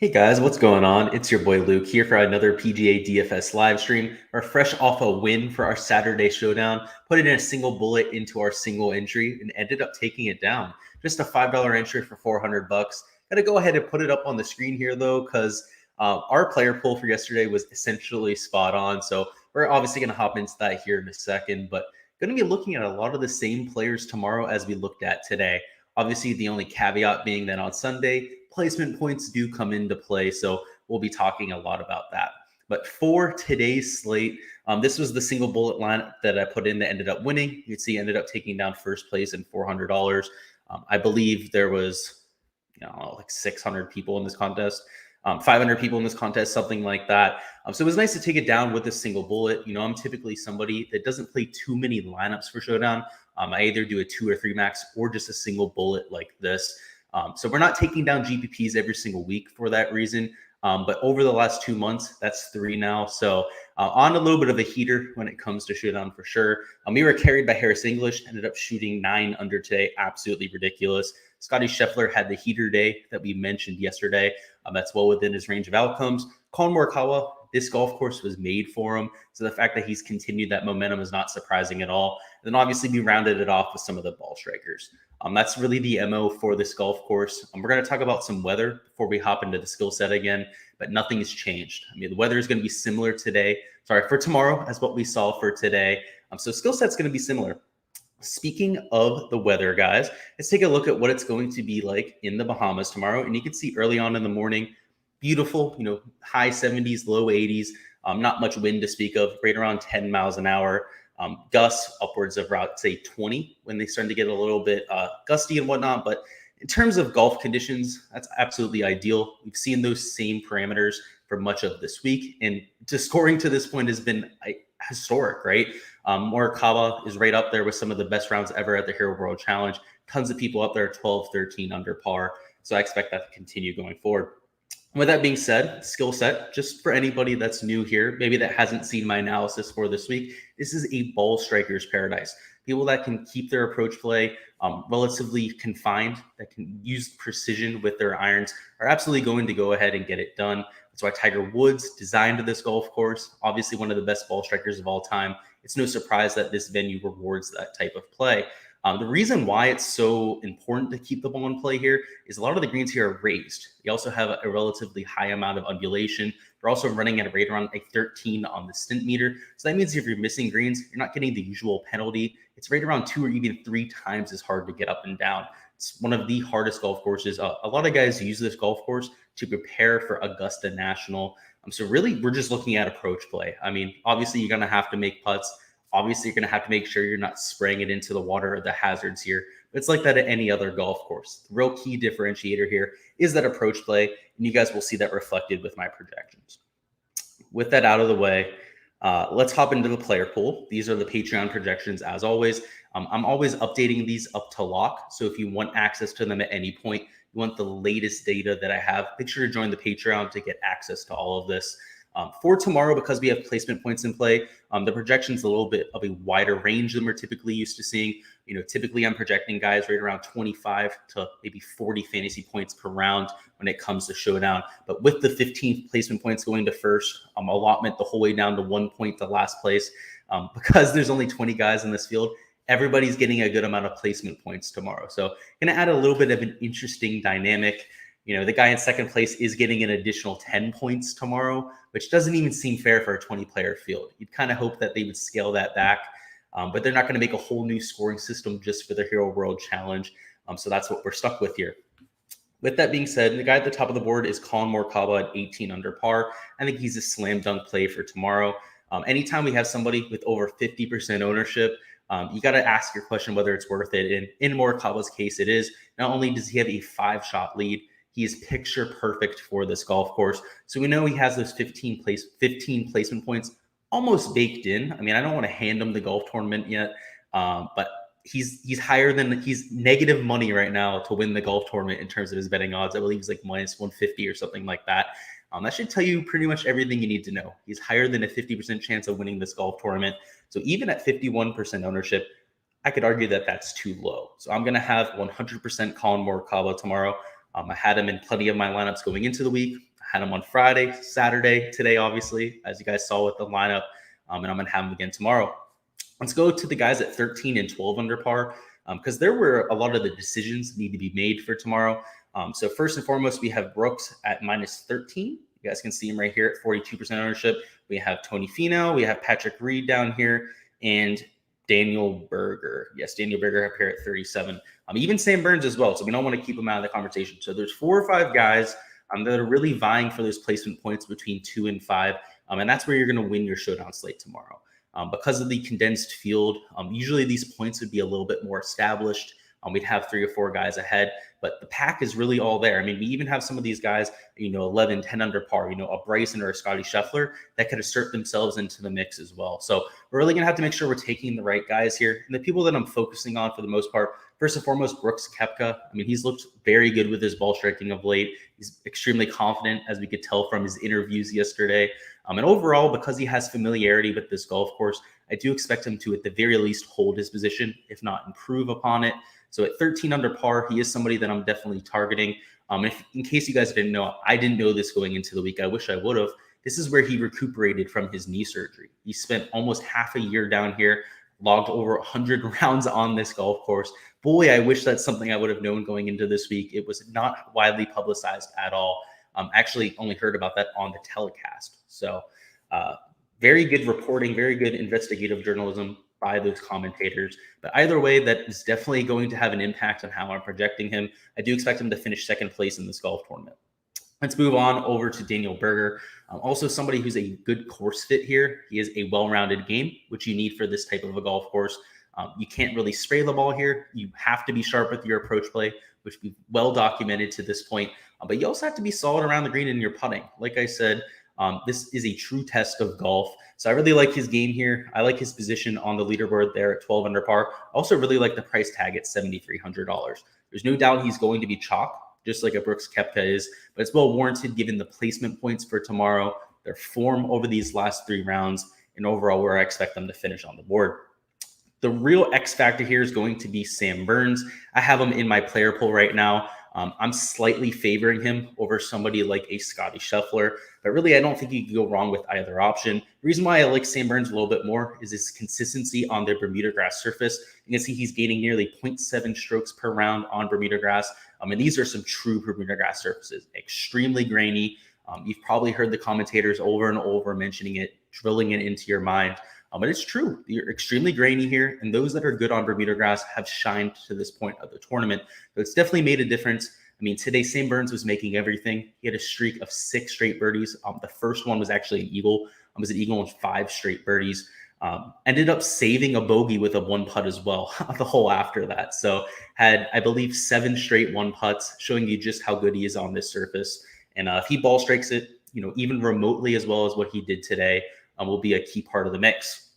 Hey guys, what's going on? It's your boy Luke here for another PGA DFS live stream. We're fresh off a win for our Saturday showdown, put in a single bullet into our single entry and ended up taking it down. Just a $5 entry for 400 bucks. Got to go ahead and put it up on the screen here though, because our player pool for yesterday was essentially spot on. So we're obviously going to hop into that here in a second, but going to be looking at a lot of the same players tomorrow as we looked at today. Obviously, the only caveat being that on Sunday, placement points do come into play. So we'll be talking a lot about that. But for today's slate, this was the single bullet line that I put in that ended up winning. You can see ended up taking down first place in $400. I believe there was, like 600 people in this contest. 500 people in this contest, something like that. So it was nice to take it down with a single bullet. I'm typically somebody that doesn't play too many lineups for Showdown. I either do a 2 or 3 max or just a single bullet like this. So we're not taking down GPPs every single week for that reason. But over the last 2 months, that's 3 now. So on a little bit of a heater when it comes to Showdown for sure. We were carried by Harris English, ended up shooting 9 under today. Absolutely ridiculous. Scottie Shuffler had the heater day that we mentioned yesterday. That's well within his range of outcomes. Colin Morikawa, this golf course was made for him. So the fact that he's continued that momentum is not surprising at all. And then obviously we rounded it off with some of the ball strikers. That's really the MO for this golf course. We're going to talk about some weather before we hop into the skill set again, but nothing has changed. The weather is going to be similar for tomorrow as what we saw for today. So skill set's going to be similar. Speaking of the weather, guys, let's take a look at what it's going to be like in the Bahamas tomorrow. And you can see early on in the morning, beautiful, high 70s, low 80s, not much wind to speak of, right around 10 miles an hour. Gusts upwards of around, say, 20 when they start to get a little bit gusty and whatnot. But in terms of golf conditions, that's absolutely ideal. We've seen those same parameters for much of this week. And just scoring to this point has been historic, right? Morikawa is right up there with some of the best rounds ever at the Hero World Challenge. Tons of people up there, 12, 13 under par. So I expect that to continue going forward. With that being said, skill set, just for anybody that's new here, maybe that hasn't seen my analysis for this week, this is a ball striker's paradise. People that can keep their approach play relatively confined, that can use precision with their irons, are absolutely going to go ahead and get it done. That's why Tiger Woods designed this golf course, obviously one of the best ball strikers of all time. It's no surprise that this venue rewards that type of play. The reason why it's so important to keep the ball in play here is a lot of the greens here are raised. You also have a relatively high amount of undulation. They're also running at a rate around 13 on the stint meter. So that means if you're missing greens, you're not getting the usual penalty. It's right around 2 or even 3 times as hard to get up and down. It's one of the hardest golf courses. A lot of guys use this golf course to prepare for Augusta National. So really, we're just looking at approach play. Obviously, you're going to have to make putts. Obviously, you're going to have to make sure you're not spraying it into the water or the hazards here. But it's like that at any other golf course. The real key differentiator here is that approach play, and you guys will see that reflected with my projections. With that out of the way, let's hop into the player pool. These are the Patreon projections as always. I'm always updating these up to lock. So if you want access to them at any point, you want the latest data that I have, make sure to join the Patreon to get access to all of this. For tomorrow, because we have placement points in play, the projection's a little bit of a wider range than we're typically used to seeing. Typically I'm projecting guys right around 25 to maybe 40 fantasy points per round when it comes to Showdown. But with the 15 placement points going to first, allotment the whole way down to 1 point to last place, because there's only 20 guys in this field, everybody's getting a good amount of placement points tomorrow. So going to add a little bit of an interesting dynamic. The guy in second place is getting an additional 10 points tomorrow, which doesn't even seem fair for a 20-player field. You'd kind of hope that they would scale that back, but they're not going to make a whole new scoring system just for the Hero World Challenge. So that's what we're stuck with here. With that being said, the guy at the top of the board is Colin Morikawa at 18 under par. I think he's a slam dunk play for tomorrow. Anytime we have somebody with over 50% ownership, you got to ask your question whether it's worth it. And in Morikawa's case, it is. Not only does he have a 5-shot lead, he is picture perfect for this golf course. So we know he has those 15 placement points almost baked in. I don't want to hand him the golf tournament yet, but he's higher than he's negative money right now to win the golf tournament in terms of his betting odds. I believe he's like minus 150 or something like that. That should tell you pretty much everything you need to know. He's higher than a 50% chance of winning this golf tournament. So even at 51% ownership, I could argue that that's too low. So I'm going to have 100% Colin Morikawa tomorrow. I had him in plenty of my lineups going into the week. Had him on Friday, Saturday, today, obviously, as you guys saw with the lineup, and I'm going to have him again tomorrow. Let's go to the guys at 13 and 12 under par, because there were a lot of the decisions need to be made for tomorrow. So first and foremost, we have Brooks at minus 13. You guys can see him right here at 42% ownership. We have Tony Finau, we have Patrick Reed down here, and Daniel Berger. Yes, Daniel Berger up here at 37. Even Sam Burns as well. So we don't want to keep him out of the conversation. So there's 4 or 5 guys that are really vying for those placement points between 2 and 5. And that's where you're going to win your showdown slate tomorrow. Because of the condensed field, usually these points would be a little bit more established. We'd have 3 or 4 guys ahead, but the pack is really all there. I mean, we even have some of these guys, 11, 10 under par, a Bryson or a Scottie Shuffler that could assert themselves into the mix as well. So we're really going to have to make sure we're taking the right guys here. And the people that I'm focusing on for the most part, first and foremost, Brooks Kepka. I mean, he's looked very good with his ball striking of late. He's extremely confident, as we could tell from his interviews yesterday. And overall, because he has familiarity with this golf course, I do expect him to, at the very least, hold his position, if not improve upon it. So at 13 under par, he is somebody that I'm definitely targeting. In case you guys didn't know, I didn't know this going into the week. I wish I would have. This is where he recuperated from his knee surgery. He spent almost half a year down here, logged over 100 rounds on this golf course. Boy, I wish that's something I would have known going into this week. It was not widely publicized at all. Actually only heard about that on the telecast. So very good reporting, very good investigative journalism by those commentators. But either way, that is definitely going to have an impact on how I'm projecting him. I do expect him to finish second place in this golf tournament. Let's move on over to Daniel Berger. Also somebody who's a good course fit here. He is a well-rounded game, which you need for this type of a golf course. You can't really spray the ball here. You have to be sharp with your approach play, which we've well documented to this point. But you also have to be solid around the green in your putting. Like I said, this is a true test of golf. So I really like his game here. I like his position on the leaderboard there at 12 under par. I also really like the price tag at $7,300. There's no doubt he's going to be chalk, just like a Brooks Kepka is, but it's well warranted given the placement points for tomorrow, their form over these last 3 rounds, and overall where I expect them to finish on the board. The real X factor here is going to be Sam Burns. I have him in my player pool right now. I'm slightly favoring him over somebody like a Scottie Shuffler, but really I don't think you can go wrong with either option. The reason why I like Sam Burns a little bit more is his consistency on the Bermuda grass surface. You can see he's gaining nearly 0.7 strokes per round on Bermuda grass. And these are some true Bermuda grass surfaces, extremely grainy. You've probably heard the commentators over and over mentioning it, drilling it into your mind. But it's true. You're extremely grainy here, and those that are good on Bermuda grass have shined to this point of the tournament. So it's definitely made a difference. I mean, today Sam Burns was making everything. He had a streak of 6 straight birdies. The first one was actually an eagle. It was an eagle with 5 straight birdies. Ended up saving a bogey with a 1 putt as well, the hole after that. So had, I believe, 7 straight 1 putts, showing you just how good he is on this surface. And if he ball strikes it, even remotely as well as what he did today, will be a key part of the mix.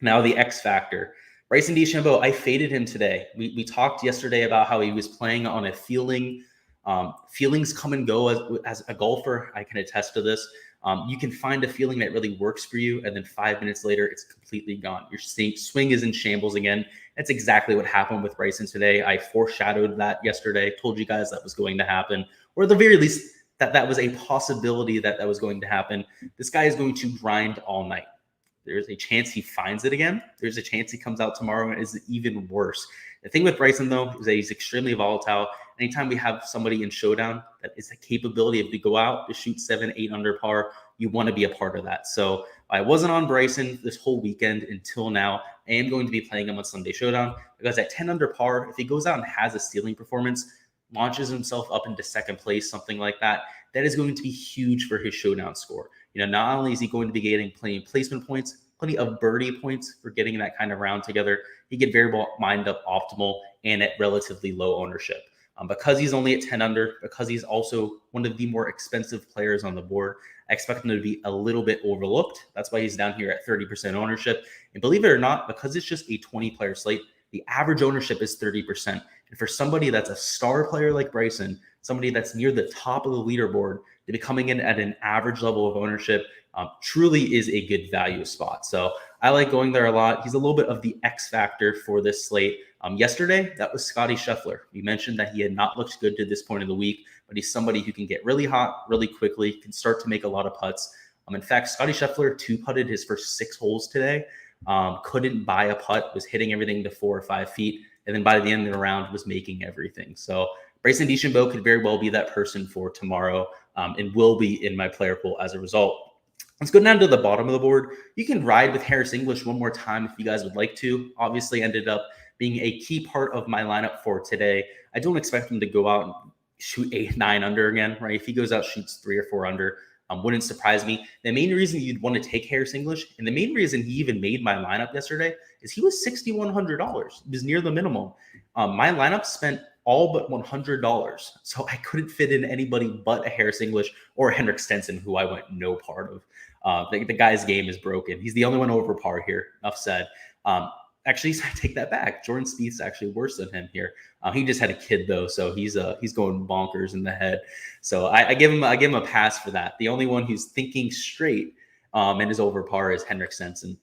Now the X factor. Bryson DeChambeau, I faded him today. We talked yesterday about how he was playing on a feeling. Feelings come and go as a golfer. I can attest to this. You can find a feeling that really works for you, and then 5 minutes later, it's completely gone. Your swing is in shambles again. That's exactly what happened with Bryson today. I foreshadowed that yesterday, told you guys that was going to happen, or at the very least, that was a possibility that was going to happen. This guy is going to grind all night. There's a chance he finds it again. There's a chance he comes out tomorrow and is even worse. The thing with Bryson, though, is that he's extremely volatile. Anytime we have somebody in Showdown that is a capability of to go out to shoot 7, 8 under par, you want to be a part of that. So I wasn't on Bryson this whole weekend until now. I am going to be playing him on Sunday Showdown because at 10 under par, if he goes out and has a ceiling performance, launches himself up into second place, something like that, that is going to be huge for his Showdown score. Not only is he going to be getting plenty of placement points, plenty of birdie points for getting that kind of round together, he get very well lined up optimal and at relatively low ownership. Because he's only at 10 under, because he's also one of the more expensive players on the board, I expect him to be a little bit overlooked. That's why he's down here at 30% ownership. And believe it or not, because it's just a 20-player slate, the average ownership is 30%. And for somebody that's a star player like Bryson, somebody that's near the top of the leaderboard, to be coming in at an average level of ownership truly is a good value spot. So I like going there a lot. He's a little bit of the X factor for this slate. Yesterday, that was Scottie Shuffler. We mentioned that he had not looked good to this point of the week, but he's somebody who can get really hot really quickly, can start to make a lot of putts. In fact, Scottie Shuffler two-putted his first 6 holes today. Couldn't buy a putt, was hitting everything to 4 or 5 feet, and then by the end of the round was making everything. So Bryson DeChambeau could very well be that person for tomorrow, and will be in my player pool as a result. Let's go down to the bottom of the board. You can ride with Harris English one more time if you guys would like to. Obviously ended up being a key part of my lineup for today. I don't expect him to go out and shoot 8, 9 under again, right? If he goes out, shoots 3 or 4 under, wouldn't surprise me. The main reason you'd want to take Harris English, and the main reason he even made my lineup yesterday, is he was $6,100. It was near the minimum. My lineup spent all but $100. So I couldn't fit in anybody but a Harris English or a Henrik Stenson, who I went no part of. The guy's game is broken. He's the only one over par here. Enough said. Actually, I take that back. Jordan Spieth's actually worse than him here. He just had a kid though, so he's going bonkers in the head. So I give him a pass for that. The only one who's thinking straight and is over par is Henrik Stenson.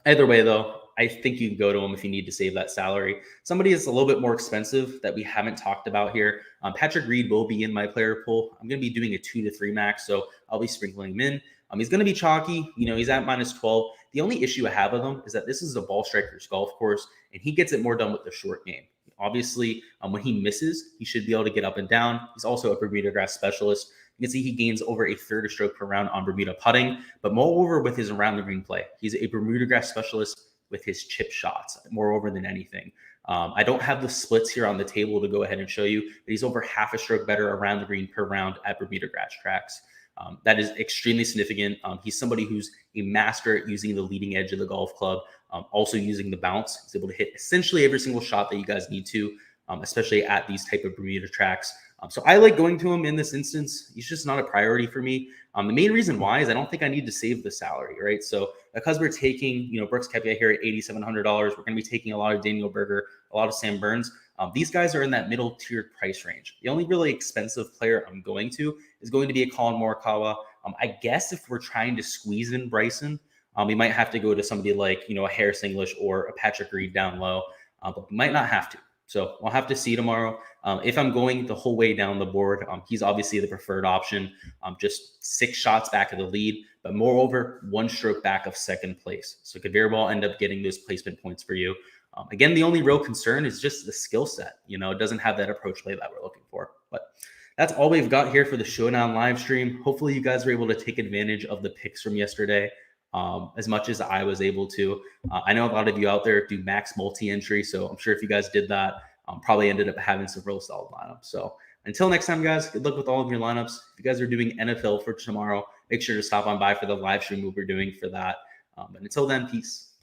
Either way, though, I think you can go to him if you need to save that salary. Somebody that's a little bit more expensive that we haven't talked about here. Patrick Reed will be in my player pool. I'm going to be doing a 2 to 3 max, so I'll be sprinkling him in. He's going to be chalky. He's at -12. The only issue I have with him is that this is a ball striker's golf course, and he gets it more done with the short game. Obviously, when he misses, he should be able to get up and down. He's also a Bermuda grass specialist. You can see he gains over a third of stroke per round on Bermuda putting, but moreover with his around the green play. He's a Bermuda grass specialist with his chip shots, moreover than anything. I don't have the splits here on the table to go ahead and show you, but he's over half a stroke better around the green per round at Bermuda grass tracks. That is extremely significant. He's somebody who's a master at using the leading edge of the golf club, also using the bounce. He's able to hit essentially every single shot that you guys need to, especially at these type of Bermuda tracks. So I like going to him in this instance. He's just not a priority for me. The main reason why is I don't think I need to save the salary, right? So because we're taking, Brooks Kepca here at $8,700, we're going to be taking a lot of Daniel Berger, a lot of Sam Burns. These guys are in that middle tiered price range. The only really expensive player I'm going to is going to be a Colin Morikawa. I guess if we're trying to squeeze in Bryson, we might have to go to somebody like, a Harris English or a Patrick Reed down low, but we might not have to. So we'll have to see tomorrow. If I'm going the whole way down the board, he's obviously the preferred option. Just 6 shots back of the lead, but moreover, 1 stroke back of second place. So could very well end up getting those placement points for you. Again, the only real concern is just the skill set. It doesn't have that approach play that we're looking for. But that's all we've got here for the Showdown live stream. Hopefully you guys were able to take advantage of the picks from yesterday as much as I was able to. I know a lot of you out there do max multi-entry, so I'm sure if you guys did that, probably ended up having some real solid lineups. So until next time, guys, good luck with all of your lineups. If you guys are doing NFL for tomorrow, make sure to stop on by for the live stream we'll be doing for that. But until then, peace.